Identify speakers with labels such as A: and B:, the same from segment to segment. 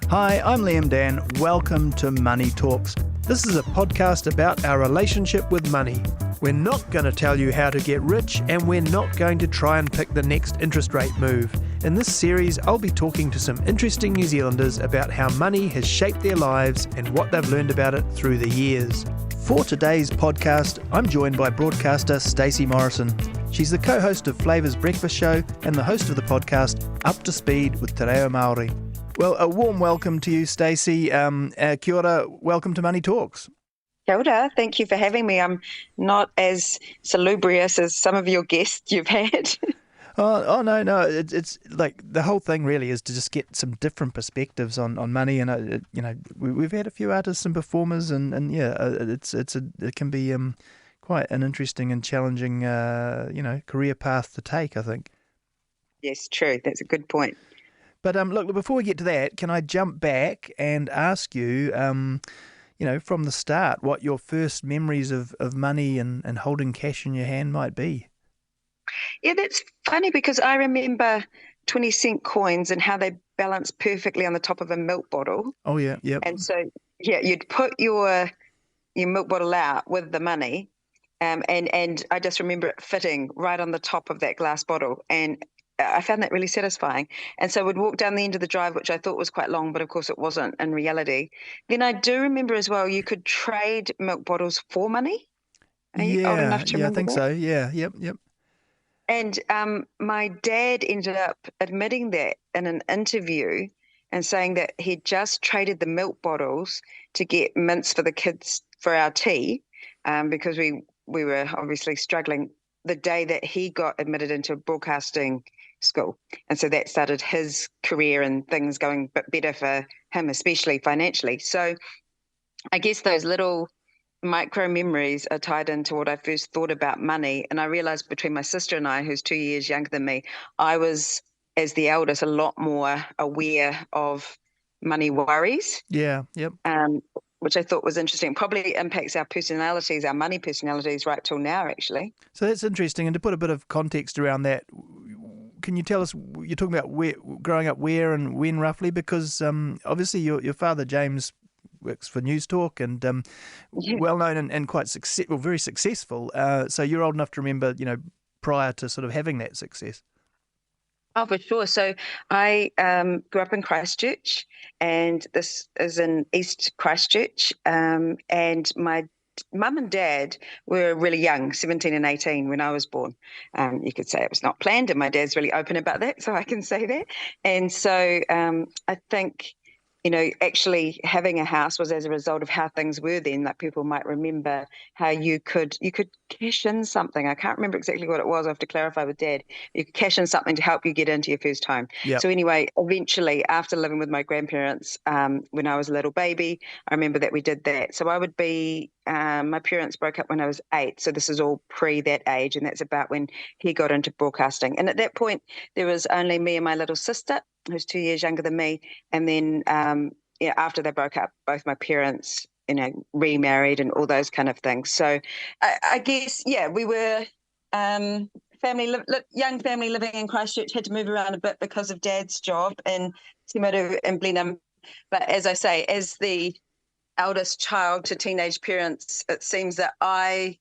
A: Hi, I'm Liam Dann. Welcome to Money Talks. This is a podcast about our relationship with money. We're not going to tell you how to get rich, and we're not going to try and pick the next interest rate move. In this series, I'll be talking to some interesting New Zealanders about how money has shaped their lives and what they've learned about it through the years. For today's podcast, I'm joined by broadcaster Stacey Morrison. She's the co-host of Flava Breakfast show and the host of the podcast Up to Speed with Te Reo Māori. Well, a warm welcome to you, Stacey. Kia ora, welcome to Money Talks.
B: Kia ora, thank you for having me. I'm not as salubrious as some of your guests you've had.
A: No. It's like the whole thing really is to just get some different perspectives on money, and we've had a few artists and performers, and it can be quite an interesting and challenging career path to take, I think.
B: Yes, true. That's a good point.
A: But look, before we get to that, can I jump back and ask you, from the start, what your first memories of money and holding cash in your hand might be?
B: Yeah, that's funny because I remember 20-cent coins and how they balance perfectly on the top of a milk bottle.
A: Oh, yeah, yep.
B: And so, you'd put your milk bottle out with the money, and I just remember it fitting right on the top of that glass bottle, and I found that really satisfying. And so we'd walk down the end of the drive, which I thought was quite long, but of course it wasn't in reality. Then I do remember as well, you could trade milk bottles for money. Are you old enough to remember
A: I think
B: that?
A: so. Yeah, yep.
B: And my dad ended up admitting that in an interview and saying that he'd just traded the milk bottles to get mints for the kids for our tea, because we were obviously struggling the day that he got admitted into broadcasting school. And so that started his career and things going a bit better for him, especially financially. So I guess those little micro memories are tied into what I first thought about money. And I realized between my sister and I, who's 2 years younger than me, I was, as the eldest, a lot more aware of money worries.
A: Yeah, yep.
B: Which I thought was interesting. Probably impacts our personalities, our money personalities right till now, actually.
A: So that's interesting. And to put a bit of context around that, can you tell us, you're talking about growing up where and when roughly? Because obviously your father, James, works for News Talk and well-known and quite very successful. So you're old enough to remember, prior to sort of having that success.
B: Oh, for sure. So I grew up in Christchurch, and this is in East Christchurch. And my mum and dad were really young, 17 and 18 when I was born. You could say it was not planned, and my dad's really open about that, so I can say that. And so I think, actually having a house was as a result of how things were then. Like, people might remember how you could cash in something. I can't remember exactly what it was. I have to clarify with Dad. You could cash in something to help you get into your first home.
A: Yep.
B: So anyway, eventually, after living with my grandparents when I was a little baby, I remember that we did that. So I would be, my parents broke up when I was 8. So this is all pre that age, and that's about when he got into broadcasting. And at that point, there was only me and my little sister, who's 2 years younger than me. And then after they broke up, both my parents, remarried and all those kind of things. So I guess, we were young family living in Christchurch, had to move around a bit because of Dad's job in Timaru and Blenheim. But as I say, as the eldest child to teenage parents, it seems that I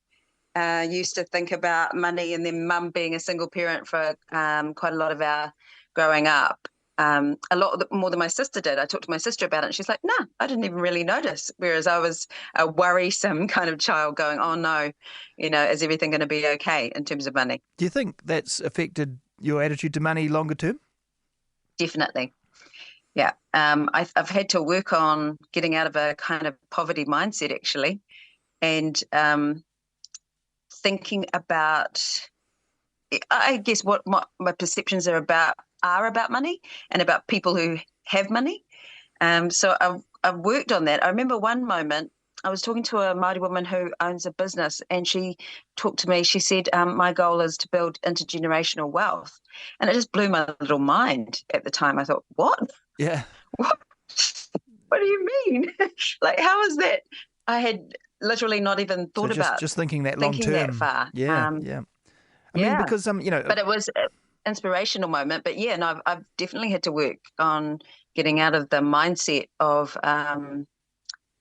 B: used to think about money, and then Mum being a single parent for quite a lot of our growing up. A lot more than my sister did. I talked to my sister about it, and she's like, "No, I didn't even really notice." Whereas I was a worrisome kind of child, going, "Oh no, is everything going to be okay in terms of money?"
A: Do you think that's affected your attitude to money longer term?
B: Definitely. Yeah. I've had to work on getting out of a kind of poverty mindset, actually, and thinking about, I guess, what my perceptions are about money and about people who have money. So I've worked on that. I remember one moment I was talking to a Māori woman who owns a business, and she talked to me. She said, my goal is to build intergenerational wealth. And it just blew my little mind at the time. I thought, what?
A: Yeah.
B: What do you mean? Like, how is that? I had literally not even thought about
A: just thinking that long term.
B: that far.
A: Yeah. I mean, because
B: But it was an inspirational moment. But I've definitely had to work on getting out of the mindset of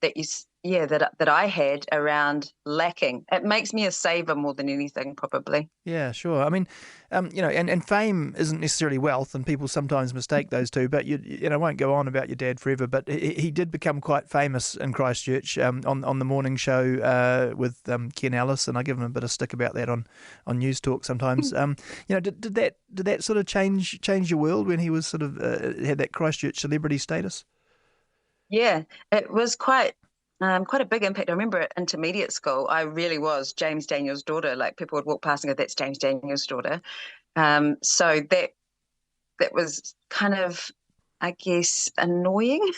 B: that I had around lacking. It makes me a saver more than anything, probably.
A: Yeah, sure. I mean, and fame isn't necessarily wealth, and people sometimes mistake those two. But I won't go on about your dad forever. But he did become quite famous in Christchurch on the morning show with Ken Ellis, and I give him a bit of stick about that on News Talk sometimes. Did that sort of change your world when he was sort of had that Christchurch celebrity status?
B: Yeah, it was quite a big impact. I remember at intermediate school, I really was James Daniel's daughter. Like people would walk past and go, "That's James Daniel's daughter." So that was kind of, I guess, annoying.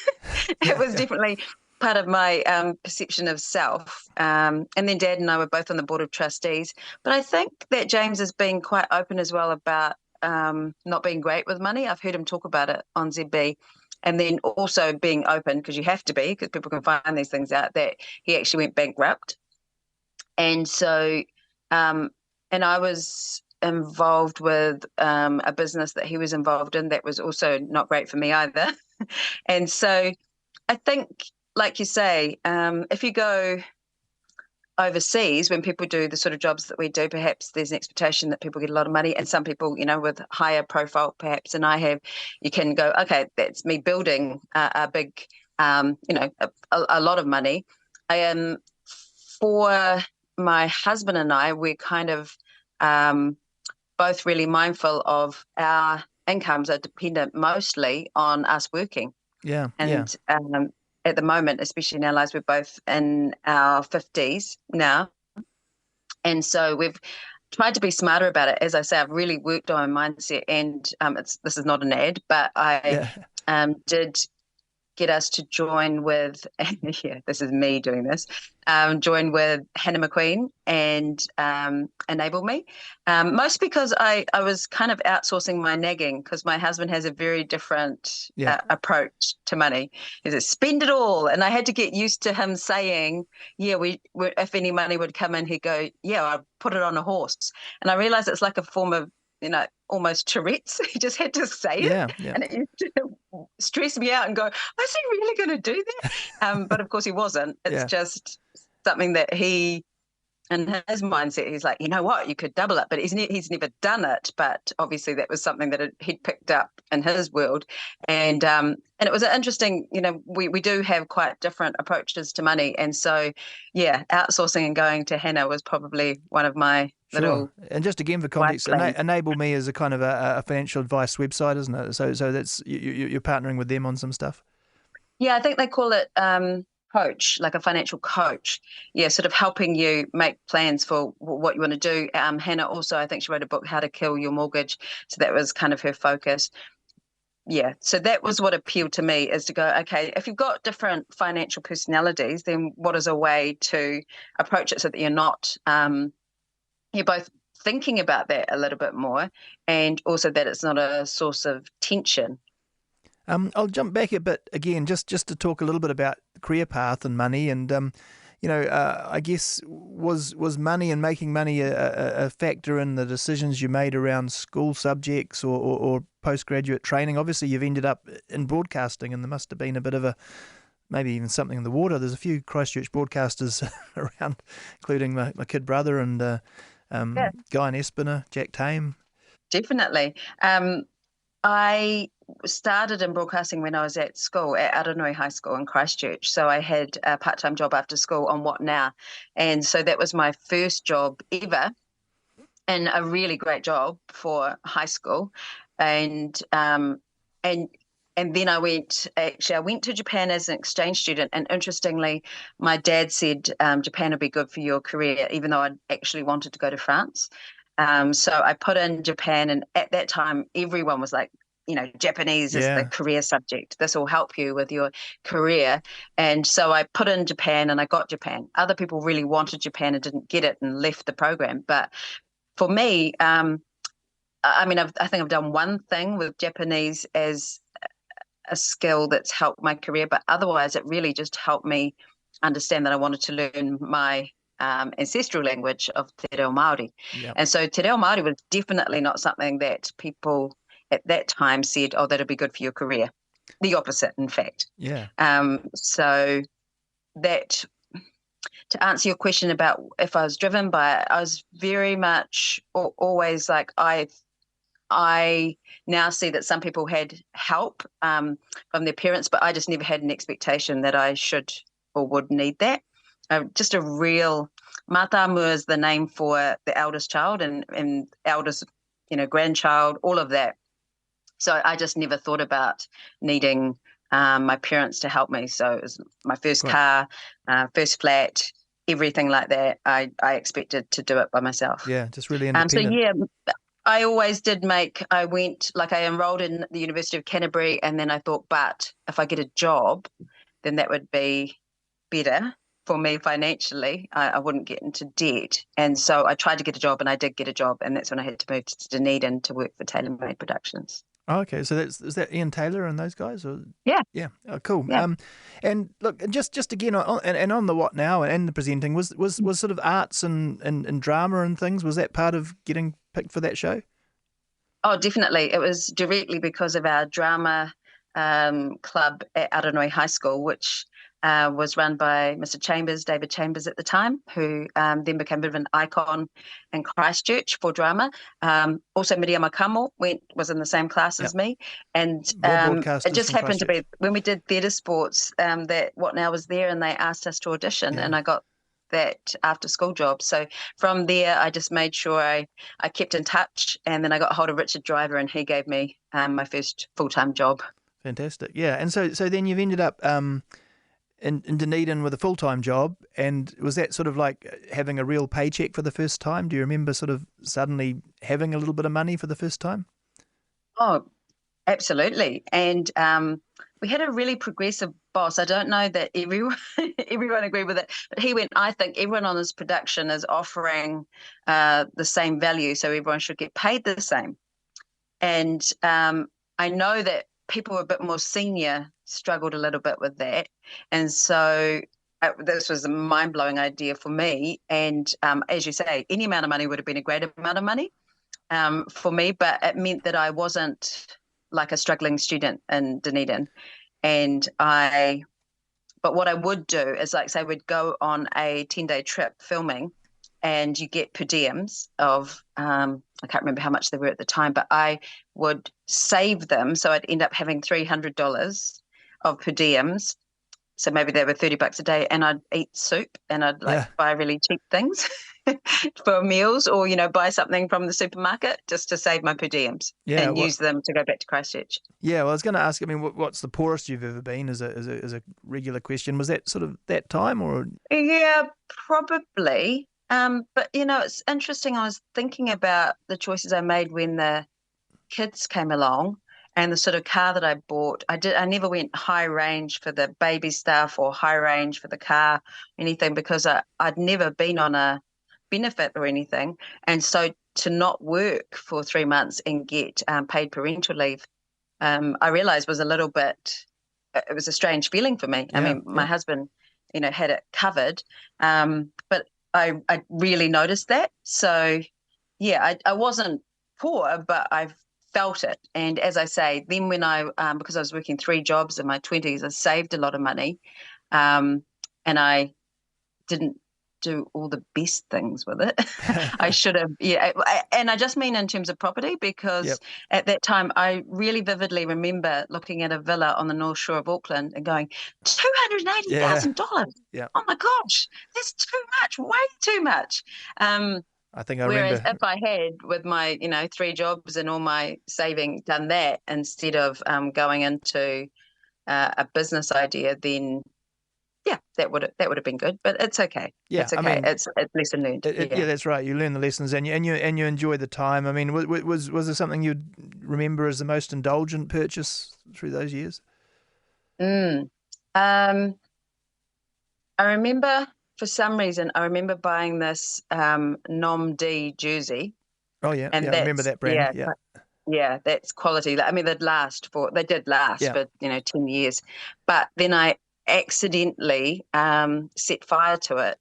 B: It was definitely part of my perception of self. And then Dad and I were both on the board of trustees. But I think that James has been quite open as well about not being great with money. I've heard him talk about it on ZB. And then also being open, because you have to be, because people can find these things out, that he actually went bankrupt. And so, and I was involved with a business that he was involved in that was also not great for me either. And so I think, like you say, if you go overseas, when people do the sort of jobs that we do, perhaps there's an expectation that people get a lot of money, and some people, with higher profile perhaps than I have, you can go, okay, that's me building a big, a lot of money. For my husband and I, we're kind of both really mindful of our incomes are dependent mostly on us working.
A: Yeah,
B: and at the moment, especially in our lives, we're both in our 50s now. And so we've tried to be smarter about it. As I say, I've really worked on my mindset, and this is not an ad, but I did get us to join with, yeah, this is me doing this, join with Hannah McQueen and Enable Me. Most because I was kind of outsourcing my nagging, because my husband has a very different approach to money. He says, spend it all. And I had to get used to him saying, yeah, if any money would come in, he'd go, yeah, I'll put it on a horse. And I realized it's like a form of, almost Tourette's. He just had to say it. And it used to stress me out and go, is he really going to do that? But of course he wasn't. It's just something that he, in his mindset, he's like, you know what, you could double it, but he's never done it. But obviously that was something that he'd picked up in his world. And it was interesting, we do have quite different approaches to money. And so, outsourcing and going to Hannah was probably one of my little.
A: And just again for context, Enable Me is a kind of a financial advice website, isn't it? So that's you're partnering with them on some stuff.
B: Yeah, I think they call it coach, like a financial coach. Yeah, sort of helping you make plans for what you want to do. Hannah also, I think she wrote a book, How to Kill Your Mortgage. So that was kind of her focus. Yeah, so that was what appealed to me, is to go, okay, if you've got different financial personalities, then what is a way to approach it so that you're not, you're both thinking about that a little bit more, and also that it's not a source of tension.
A: I'll jump back a bit again, just to talk a little bit about career path and money, and I guess was money and making money a factor in the decisions you made around school subjects or postgraduate training? Obviously, you've ended up in broadcasting, and there must have been a bit of maybe even something in the water. There's a few Christchurch broadcasters around, including my kid brother and Guy Nespiner, Jack Tame.
B: Definitely. I started in broadcasting when I was at school at Aranui High School in Christchurch. So I had a part-time job after school on What Now. And so that was my first job ever, and a really great job for high school. And then I went to Japan as an exchange student. And interestingly, my dad said Japan would be good for your career, even though I actually wanted to go to France. So I put in Japan, and at that time, everyone was like, Japanese is the career subject. This will help you with your career. And so I put in Japan, and I got Japan. Other people really wanted Japan and didn't get it and left the program. But for me, I think I've done one thing with Japanese as a skill that's helped my career, but otherwise it really just helped me understand that I wanted to learn my ancestral language of Te Reo Māori.
A: Yep.
B: And so Te Reo Māori was definitely not something that people at that time said, oh, that'll be good for your career. the opposite, in fact.
A: Yeah.
B: So that, to answer your question about if I was driven by it, I was very much always like, I now see that some people had help from their parents, but I just never had an expectation that I should or would need that. Just a real Matamu is the name for the eldest child and eldest, grandchild, all of that. So I just never thought about needing my parents to help me. So it was my first car, first flat, everything like that. I expected to do it by myself.
A: Yeah, just really independent.
B: I always did I enrolled in the University of Canterbury, and then I thought, but if I get a job, then that would be better for me financially. I wouldn't get into debt. And so I tried to get a job, and I did get a job, and that's when I had to move to Dunedin to work for Taylor Made Productions.
A: Oh, okay, so is that Ian Taylor and those guys? Or?
B: Yeah.
A: Yeah. Oh, cool.
B: Yeah.
A: And look, just again, on the what now and the presenting, was sort of arts and drama and things, was that part of getting picked for that show?
B: Oh, definitely. It was directly because of our drama club at Aranui High School, which was run by Mr. Chambers, David Chambers at the time, who then became a bit of an icon in Christchurch for drama. Also, Miriam Kamo was in the same class as me. And it just happened to be when we did theatre sports that What Now was there, and they asked us to audition, and I got that after school job. So from there, I just made sure I kept in touch, and then I got hold of Richard Driver, and he gave me my first full-time job.
A: Fantastic. Yeah. And so then you've ended up in Dunedin with a full-time job, and was that sort of like having a real paycheck for the first time? Do you remember sort of suddenly having a little bit of money for the first time?
B: Oh, absolutely. And we had a really progressive boss. I don't know that everyone agreed with it, but he went, I think everyone on this production is offering the same value, so everyone should get paid the same. And I know that people a bit more senior struggled a little bit with that. And so this was a mind-blowing idea for me. And as you say, any amount of money would have been a great amount of money for me, but it meant that I wasn't like a struggling student in Dunedin. But what I would do is, like, say we'd go on a 10-day trip filming, and you get per diems of, I can't remember how much they were at the time, but I would save them. So I'd end up having $300 of per diems. So maybe they were $30 a day, and I'd eat soup, and I'd buy really cheap things for meals, or, buy something from the supermarket just to save my per diems and use them to go back to Christchurch.
A: Yeah, well, I was going to ask, I mean, what's the poorest you've ever been as a regular question? Was that sort of that time, or?
B: Yeah, probably. But, it's interesting. I was thinking about the choices I made when the kids came along, and the sort of car that I bought. I never went high range for the baby stuff or high range for the car, anything, because I'd never been on a benefit or anything. And so to not work for 3 months and get paid parental leave, I realized was it was a strange feeling for me. I mean, my husband, had it covered, but I really noticed that. So, yeah, I wasn't poor, but I felt it. And as I say, then when because I was working 3 jobs in my 20s, I saved a lot of money, and I didn't do all the best things with it. I should have, and I just mean in terms of property, because at that time I really vividly remember looking at a villa on the North Shore of Auckland and going, $280,000.
A: Yeah.
B: Oh my gosh, that's too much, way too much.
A: I think I
B: Whereas
A: remember.
B: if I had, with my 3 jobs and all my saving, done that instead of going into a business idea, then that would have been good. But it's okay.
A: Yeah,
B: it's okay.
A: I mean,
B: it's lesson learned.
A: Yeah, that's right. You learn the lessons, and you enjoy the time. I mean, was there something you'd remember as the most indulgent purchase through those years?
B: I remember, for some reason, buying this Nom D jersey.
A: Oh yeah, and I remember that brand.
B: Yeah, that's quality. I mean, they did last for 10 years, but then I accidentally set fire to it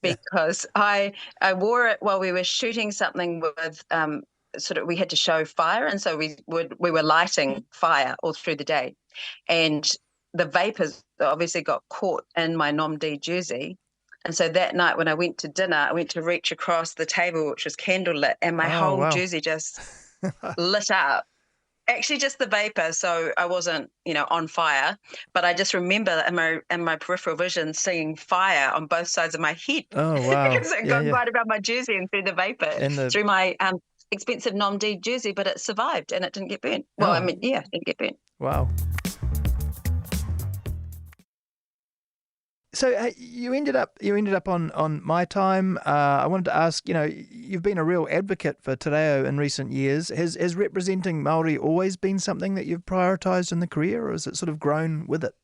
B: because I wore it while we were shooting something with we had to show fire, and so we were lighting fire all through the day, and the vapors obviously got caught in my Nom D jersey. And so that night when I went to dinner, I went to reach across the table, which was candlelit, and my
A: Oh,
B: whole
A: wow.
B: jersey just lit up. Actually, just the vapor, so I wasn't, on fire. But I just remember in my peripheral vision seeing fire on both sides of my head
A: Oh, wow.
B: because it
A: Yeah,
B: got
A: yeah.
B: right around my jersey and through the vapor,
A: And
B: through my expensive Nom D jersey, but it survived and it didn't get burnt. Well,
A: Oh.
B: it didn't get burnt.
A: Wow. So you ended up on My Time. I wanted to ask, you've been a real advocate for te reo in recent years. Has representing Māori always been something that you've prioritised in the career, or has it sort of grown with it?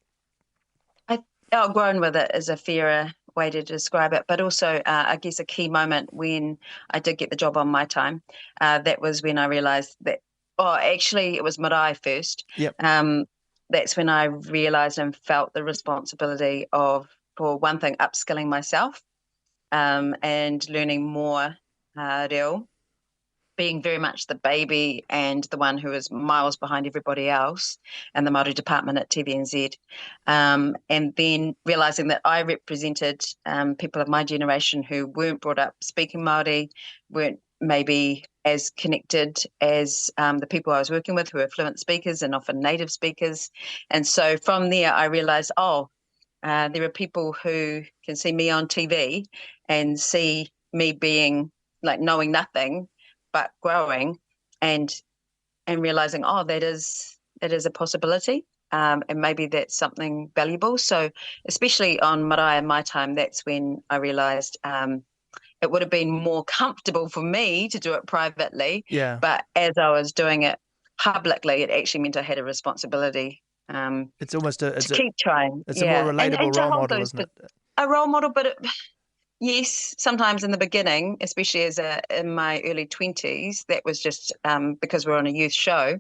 B: Grown with it is a fairer way to describe it, but also I guess a key moment when I did get the job on My Time. That was when I realised that. Oh, actually, it was marae first.
A: Yep.
B: That's when I realised and felt the responsibility of, for one thing, upskilling myself and learning more reo, being very much the baby and the one who is miles behind everybody else and the Māori department at TVNZ. And then realising that I represented people of my generation who weren't brought up speaking Māori, weren't maybe as connected as the people I was working with who are fluent speakers and often native speakers. And so from there, I realised, there are people who can see me on TV and see me being like knowing nothing but growing, and realizing, that is a possibility, and maybe that's something valuable. So especially on Marae and My Time, that's when I realized it would have been more comfortable for me to do it privately.
A: Yeah.
B: But as I was doing it publicly, it actually meant I had a responsibility
A: It's almost to
B: keep trying.
A: It's a more relatable
B: and to
A: role
B: hold
A: model,
B: those
A: isn't it?
B: a role model, but yes, sometimes in the beginning, especially in my early 20s, that was just because we're on a youth show.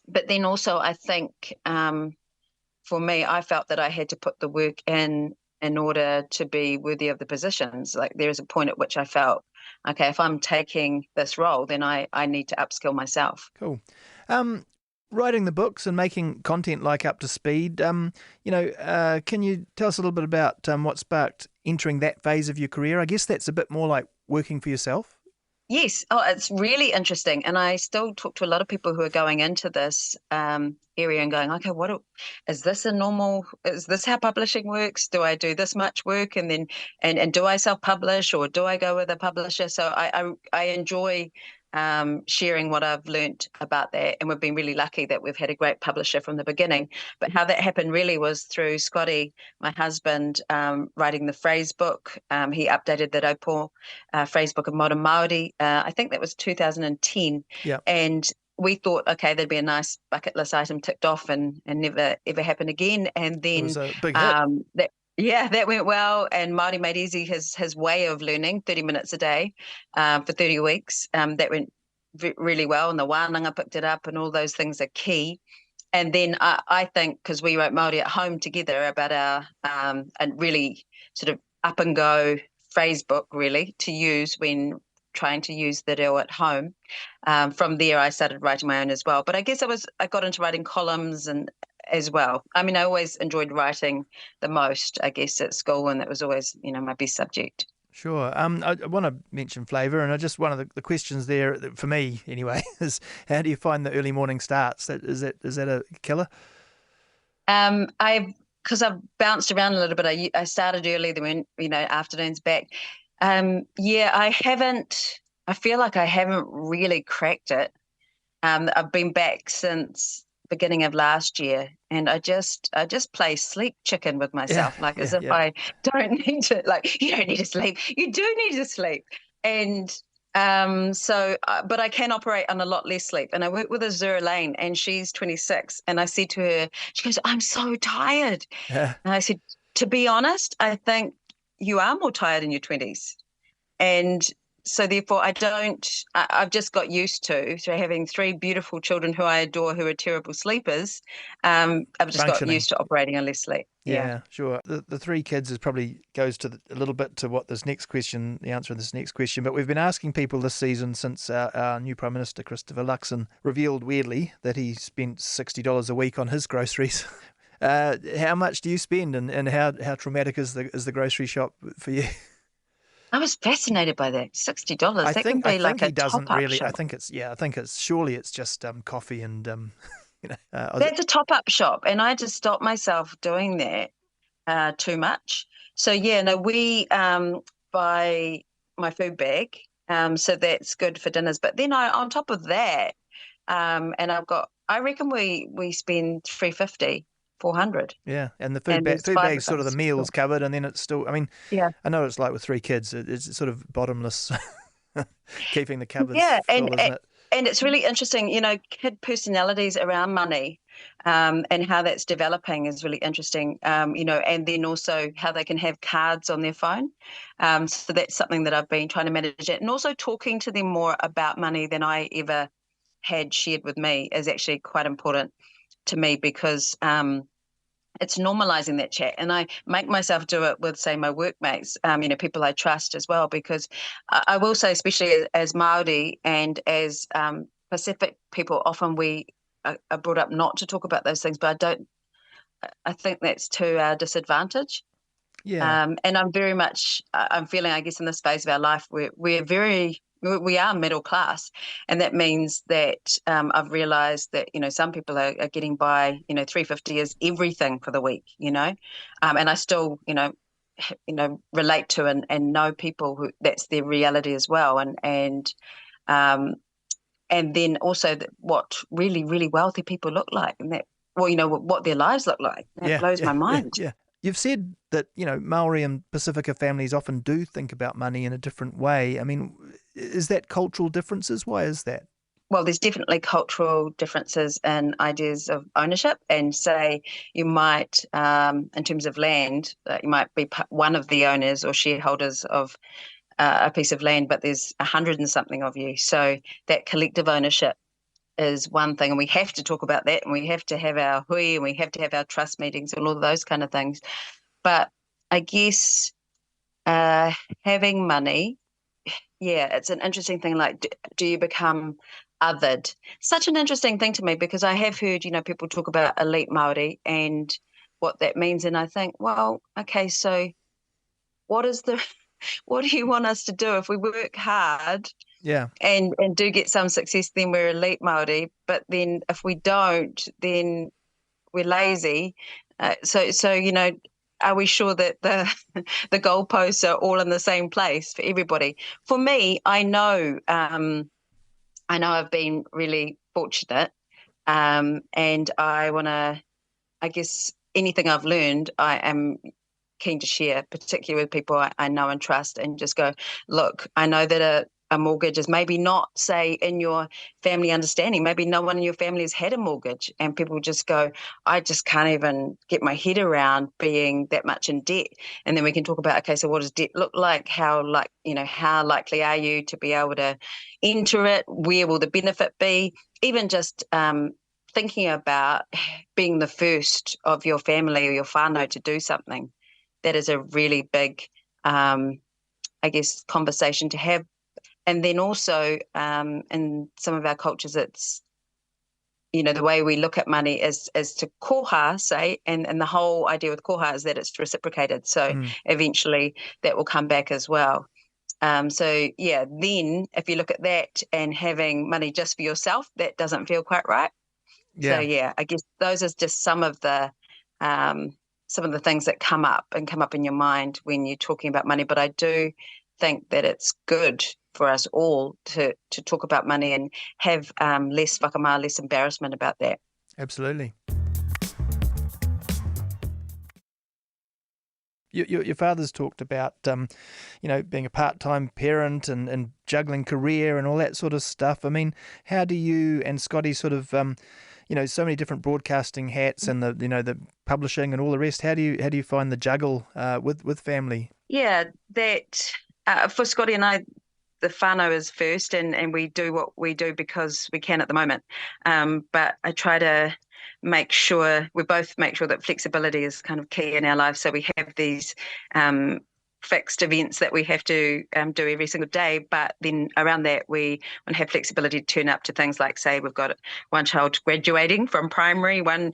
B: But then also, I think for me, I felt that I had to put the work in order to be worthy of the positions. Like there is a point at which I felt, okay, if I'm taking this role, then I need to upskill myself.
A: Cool. Writing the books and making content like Up to Speed, can you tell us a little bit about what sparked entering that phase of your career? I guess that's a bit more like working for yourself.
B: Yes. Oh, it's really interesting. And I still talk to a lot of people who are going into this area and going, okay, is this is this how publishing works? Do I do this much work and then, and do I self-publish or do I go with a publisher? So I enjoy sharing what I've learnt about that. And we've been really lucky that we've had a great publisher from the beginning. But how that happened really was through Scotty, my husband, writing the phrase book. He updated the Raupo phrase book of modern Māori. I think that was 2010.
A: Yeah.
B: And we thought, okay, there'd be a nice bucket list item ticked off and never ever happen again. And then
A: It was a big hit.
B: that went well. And Māori Made Easy, his way of learning 30 minutes a day for 30 weeks, that went really well. And the wānanga picked it up and all those things are key. And then I think because we wrote Māori at Home together about our a really sort of up and go phrase book really to use when trying to use the reo at home. From there, I started writing my own as well. But I guess I got into writing columns and as well. I mean, I always enjoyed writing the most, I guess, at school, and that was always, my best subject.
A: Sure. I want to mention flavour, and one of the questions there for me anyway is how do you find the early morning starts? Is that a killer?
B: Because I've bounced around a little bit. I started early, then went, afternoons back. I haven't. I feel like I haven't really cracked it. I've been back since beginning of last year, and I just play sleep chicken with myself, as if I don't need to. Like, you don't need to sleep. You do need to sleep, and but I can operate on a lot less sleep. And I work with a Zura and she's 26, and I said to her, she goes, "I'm so tired," and I said, "To be honest, I think you are more tired in your 20s," and so therefore I've just got used to having three beautiful children who I adore, who are terrible sleepers. I've just got used to operating on less sleep.
A: Yeah, sure. The three kids is probably goes to a little bit to what this next question, the answer to this next question. But we've been asking people this season since our new Prime Minister, Christopher Luxon, revealed weirdly that he spent $60 a week on his groceries. How much do you spend, and how traumatic is the grocery shop for you?
C: I was fascinated by that. $60. That could
A: I
C: be like
A: think
C: a
A: he doesn't
C: top-up
A: really.
C: shop.
A: I think it's surely it's just coffee and
C: That's a top-up shop, and I just stopped myself doing that too much. So yeah, no, we buy my food bag, so that's good for dinners. But then on top of that, and I reckon we spend 350, 400,
A: Yeah, and the
C: and there's
A: food
C: five
A: bag's
C: of
A: sort of the
C: us.
A: meals covered, and then it's still. I mean,
C: Yeah.
A: I know what it's like with three kids. It's sort of bottomless, keeping the cupboards
C: Yeah,
A: full, isn't it?
C: and it's really interesting, kid personalities around money, and how that's developing is really interesting. And then also how they can have cards on their phone. So that's something that I've been trying to manage, and also talking to them more about money than I ever had shared with me is actually quite important to me, because it's normalizing that chat, and I make myself do it with, say, my workmates, people I trust as well, because I will say, especially as Maori and as Pacific people, often we are brought up not to talk about those things, but I think that's to our disadvantage.
A: Yeah,
C: And I'm feeling, I guess, in this phase of our life, we are middle class, and that means that I've realised that some people are getting by. 350 is everything for the week. And I still relate to and know people who that's their reality as well, and then also what really really wealthy people look like, and that what their lives look like. That blows my mind.
A: yeah. You've said that Maori and Pacifica families often do think about money in a different way. I mean, is that cultural differences? Why is that?
C: Well, there's definitely cultural differences in ideas of ownership, and say you might, in terms of land, you might be one of the owners or shareholders of a piece of land, but there's 100 and something of you. So that collective ownership is one thing, and we have to talk about that, and we have to have our hui, and we have to have our trust meetings and all of those kind of things. But I guess having money, yeah, it's an interesting thing. Like, do you become othered? Such an interesting thing to me, because I have heard, people talk about elite Māori and what that means. And I think, well, okay, so what is what do you want us to do if we work hard
A: Yeah,
C: and do get some success, then we're elite Māori. But then if we don't, then we're lazy. So are we sure that the the goalposts are all in the same place for everybody? For me, I know I've been really fortunate, and I want to. I guess anything I've learned, I am keen to share, particularly with people I know and trust, and just go, look, I know that a mortgage is maybe not, say, in your family understanding. Maybe no one in your family has had a mortgage, and people just go, I just can't even get my head around being that much in debt. And then we can talk about, okay, so what does debt look like? How likely are you to be able to enter it? Where will the benefit be? Even just thinking about being the first of your family or your whānau to do something, that is a really big, I guess, conversation to have. And then also in some of our cultures, it's, the way we look at money is to koha, say, and the whole idea with koha is that it's reciprocated. So eventually that will come back as well. So yeah, then if you look at that and having money just for yourself, that doesn't feel quite right. So
A: yeah.
C: yeah, I guess those are just some of the things that come up in your mind when you're talking about money. But I do think that it's good for us all to talk about money and have less whakamā, less embarrassment about that.
A: Absolutely. Your father's talked about, being a part-time parent and juggling career and all that sort of stuff. I mean, how do you and Scotty sort of, so many different broadcasting hats and the publishing and all the rest. How do you find the juggle with family?
C: Yeah, that for Scotty and I, the whānau is first, and we do what we do because we can at the moment. But I try to make sure that flexibility is kind of key in our lives. So we have these fixed events that we have to do every single day, but then around that we want to have flexibility to turn up to things like, say, we've got one child graduating from primary, one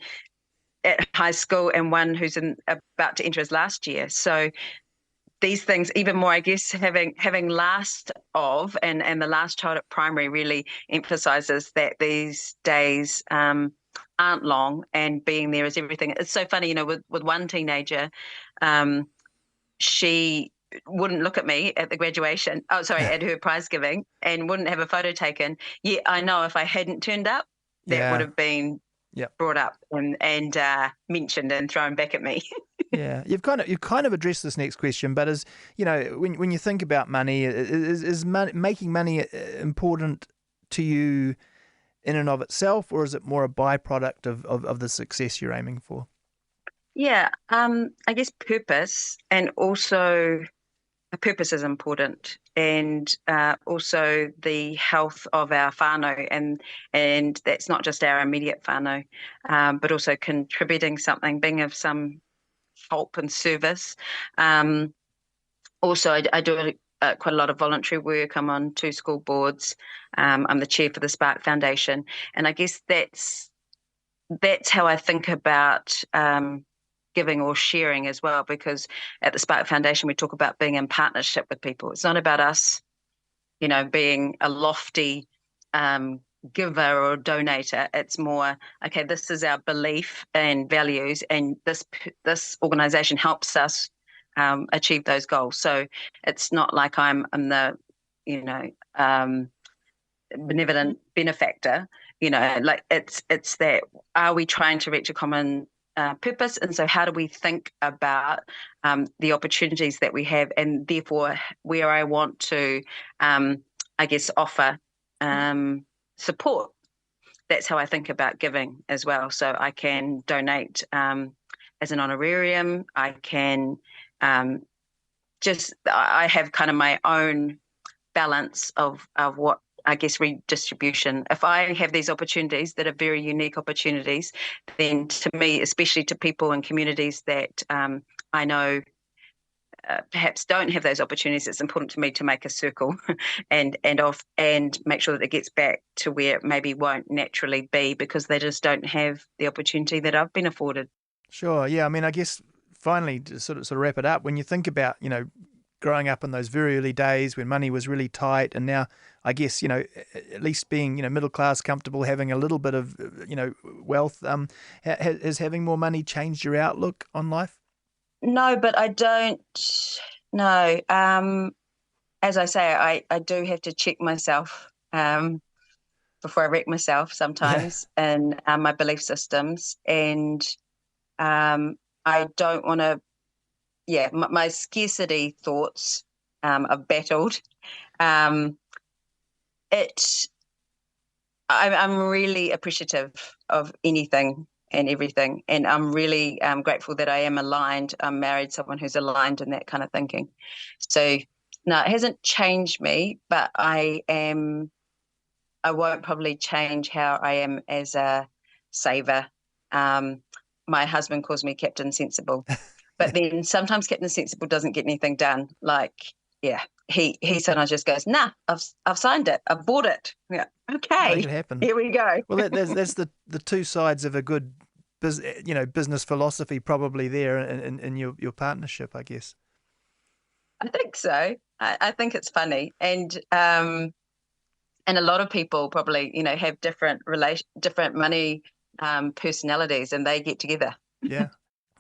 C: at high school, and one who's about to enter his last year. So these things, even more, I guess, having last of and the last child at primary really emphasizes that these days aren't long, and being there is everything. It's so funny, with one teenager, she wouldn't look at me at the graduation, at her prize giving, and wouldn't have a photo taken. Yet I know if I hadn't turned up, that would have been brought up and mentioned and thrown back at me.
A: Yeah, you've kind of addressed this next question, but when you think about money, is making money important to you in and of itself, or is it more a byproduct of the success you're aiming for?
C: Yeah, I guess purpose, and also purpose is important, and also the health of our whānau, and that's not just our immediate whānau, but also contributing something, being of some help and service. Also, I do quite a lot of voluntary work. I'm on 2 school boards. I'm the chair for the Spark Foundation, and I guess that's how I think about giving or sharing as well, because at the Spark Foundation we talk about being in partnership with people. It's not about us, being a lofty giver or donator. It's more, okay, this is our belief and values, and this organisation helps us achieve those goals. So it's not like I'm the benevolent benefactor. Like it's that, are we trying to reach a common purpose? And so how do we think about the opportunities that we have, and therefore where I want to offer support. That's how I think about giving as well. So I can donate as an honorarium. I can I have kind of my own balance of what, I guess, redistribution. If I have these opportunities that are very unique opportunities, then to me, especially to people and communities that I know perhaps don't have those opportunities, it's important to me to make a circle and make sure that it gets back to where it maybe won't naturally be, because they just don't have the opportunity that I've been afforded. Sure. Yeah. I mean, I guess finally to sort of wrap it up, when you think about, growing up in those very early days when money was really tight, and now I guess, at least being, middle class, comfortable, having a little bit of, wealth, has having more money changed your outlook on life? No, but I don't know. As I say, I do have to check myself before I wreck myself sometimes in my belief systems. And I don't want to, my scarcity thoughts are battled. I'm really appreciative of anything and everything, and I'm really grateful that I am aligned. I'm married someone who's aligned in that kind of thinking. So no, it hasn't changed me, but I won't probably change how I am as a saver. My husband calls me Captain Sensible, but then sometimes Captain Sensible doesn't get anything done. Like, he sometimes just goes, nah, I've signed it, I've bought it. Yeah, okay, make it happen. Here we go. Well, that's the two sides of a good business philosophy, probably there in your partnership, I guess. I think so. I think it's funny, and a lot of people probably have different money personalities, and they get together. Yeah.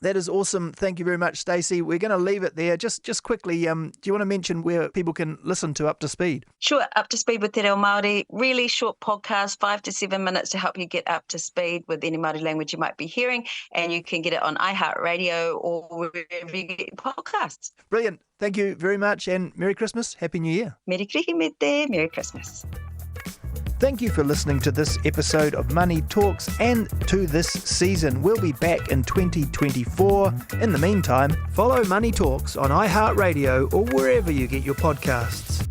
C: That is awesome. Thank you very much, Stacey. We're going to leave it there. Just quickly, do you want to mention where people can listen to Up to Speed? Sure. Up to Speed with Te Reo Māori. Really short podcast, 5 to 7 minutes to help you get up to speed with any Māori language you might be hearing. And you can get it on iHeartRadio or wherever you get your podcasts. Brilliant. Thank you very much. And Merry Christmas. Happy New Year. Merry Christmas. Merry Christmas. Thank you for listening to this episode of Money Talks and to this season. We'll be back in 2024. In the meantime, follow Money Talks on iHeartRadio or wherever you get your podcasts.